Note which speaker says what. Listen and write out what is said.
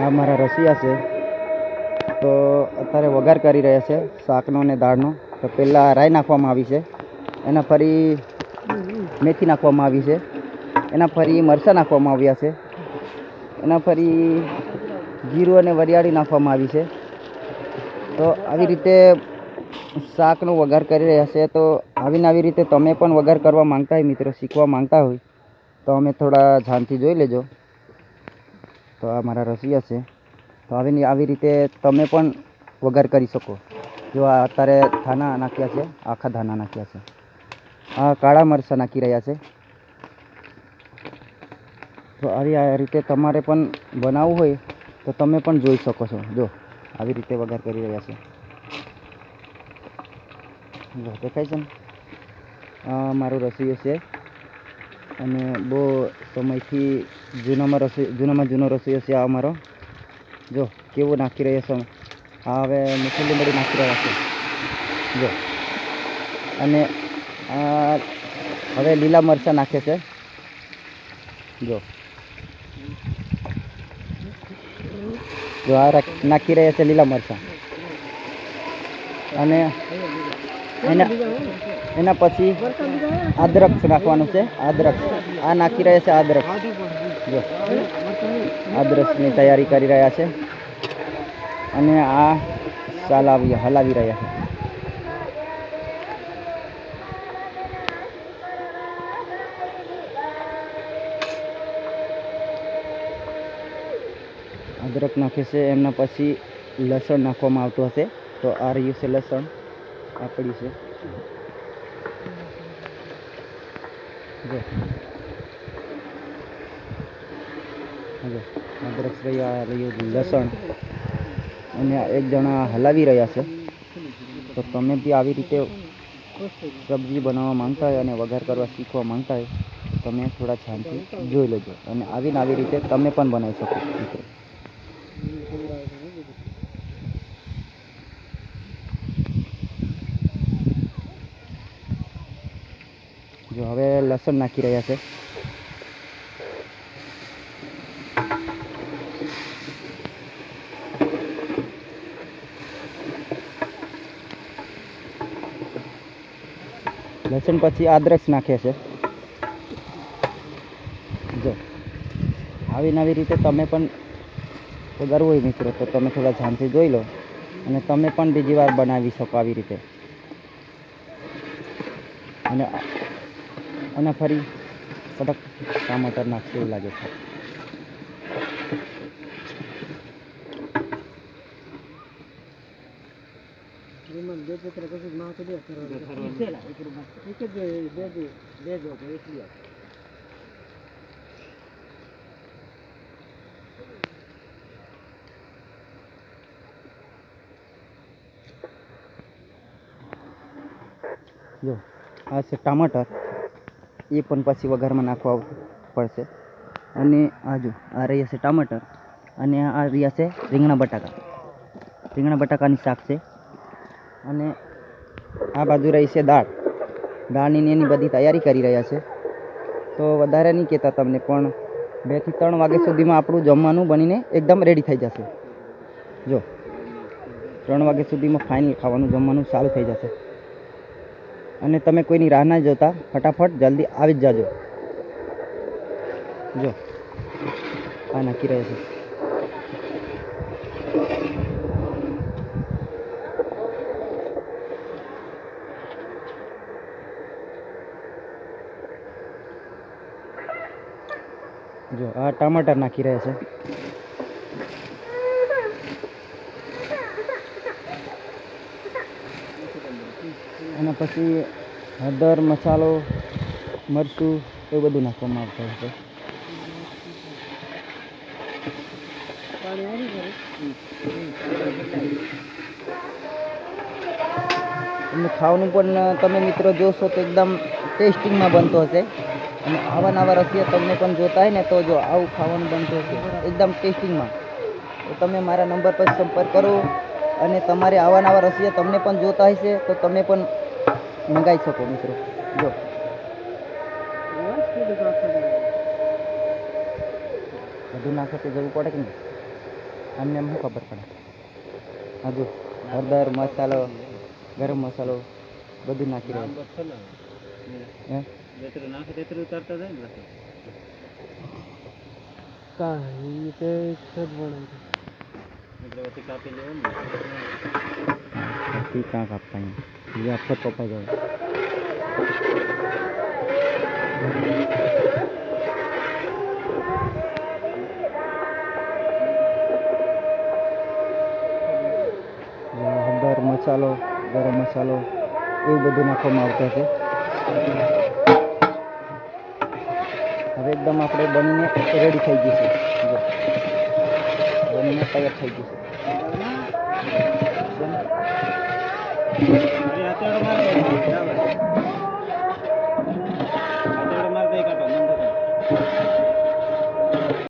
Speaker 1: આ મારા રસિયા છે. તો અત્યારે વઘાર કરી રહ્યા છે શાકનો અને દાળનો. તો પહેલાં રાઈ નાખવામાં આવી છે, એના ફરી મેથી નાખવામાં આવી છે, એના ફરી મરચાં નાખવામાં આવ્યા છે, એના ફરી જીરું અને વરિયાળી નાખવામાં આવી છે. તો આવી રીતે શાકનો વઘાર કરી રહ્યા છે. તો આવી રીતે તમે પણ વઘાર કરવા માંગતા હોય મિત્રો, શીખવા માંગતા હોય તો અમે થોડા ધ્યાનથી જોઈ લેજો. તો આ મારા રસિયા છે. તો આવી રીતે તમે પણ વઘાર કરી શકો. જો આ અત્યારે ધાણા નાખ્યા છે, આખા ધાણા નાખ્યા છે. આ કાળા મરચાં નાખી રહ્યા છે. તો આવી રીતે તમારે પણ બનાવવું હોય તો તમે પણ જોઈ શકો છો. જો આવી રીતે વઘાર કરી રહ્યા છે. જો દેખાય છે ને, આ મારો રસોઈયો છે અને બહુ સમયથી જૂનામાં જૂનો રસોઈયો છે આ અમારો. જો કેવું નાખી રહ્યા છે. આ હવે મીઠી લીમડી નાખી રહ્યા છે. જો અને આ હવે લીલા મરચાં નાખે છે. જો આ નાખી રહ્યા છે લીલા મરચાં. અને એના પછી અદરક નાખવાનું છે. અદરક આ નાખી રહ્યા છે. અદરક જો અદરકની તૈયારી કરી રહ્યા છે અને આ હલાવી રહ્યા છે. અદરક નાખે છે. એમના પછી લસણ નાખવામાં આવતું હશે. તો આ રહ્યું છે લસણ, આપણી છે. જો અદરક રહ્યું લસણ અને એક જણા હલાવી રહ્યા છે. તો તમે બી આવી રીતે સબ્જી બનાવવા માંગતા હોય અને વઘાર કરવા શીખવા માંગતા હોય તો તમે થોડા ધ્યાનથી જોઈ લેજો અને આવી રીતે તમે પણ બનાવી શકો મિત્રો. જો હવે લસણ નાખી રહ્યા છે. લસણ પછી અદરક નાખે છે. જો આવી રીતે તમે પણ વઘારવું હોય મિત્રો તો તમે થોડા ધ્યાનથી જોઈ લો અને તમે પણ બીજી વાર બનાવી શકો આવી રીતે. અને ફરી કડક ટમાટર નાખશે એવું લાગે છે. જો આ છે ટમાટર, એ પણ પછી વઘારમાં નાખવા પડશે. અને આ જો આ રહ્યા છે ટમાટર અને આ રહ્યા છે રીંગણા બટાકાની શાક છે. અને આ બાજુ રહી છે દાળની એની બધી તૈયારી કરી રહ્યા છે. તો વધારે નહીં કહેતા તમને, પણ 2 થી 3 વાગ્યા સુધીમાં આપણું જમવાનું બનીને એકદમ રેડી થઈ જશે. જો 3 વાગ્યા સુધીમાં ફાઇનલ ખાવાનું જમવાનું ચાલુ થઈ જશે. અને તમે કોઈની રાહ ના જોતા ફટાફટ જલ્દી આવી જ જાજો. જો આ નાખી રહ્યા છે. જો આ ટમાટર નાખી રહ્યા છે. એના પછી હળદર, મસાલો, મરચું એવું બધું નાખવામાં આવતું હશે. અને ખાવાનું પણ તમે મિત્રો જોશો તો એકદમ ટેસ્ટિંગમાં બનતો હશે. અને આવા રસિયા તમને પણ જોતા હોય ને તો જો આવું ખાવાનું બનતું હશે એકદમ ટેસ્ટિંગમાં. તો તમે મારા નંબર પર સંપર્ક કરો અને તમારે આવા રસિયા તમને પણ જોતા હશે તો તમે પણ મંગાવી શકો મિત્રો. જો બધું નાખો તો જવું પડે કે નહીં. આમને એમ શું ખબર પડે? હજુ હળદર મસાલો ગરમ મસાલો બધું નાખી રહ્યો હે
Speaker 2: કાંઈ તે છે જ બનાવી
Speaker 1: પછી ક્યાં કાપવાની એ આખો કપાઈ જાય. હળદર મસાલો ગરમ મસાલો એવું બધું નાખવામાં આવતું હશે. હવે એકદમ આપણે બનીને રેડી થઈ ગઈ છે. જો બનીને તૈયાર થઈ ગઈ છે.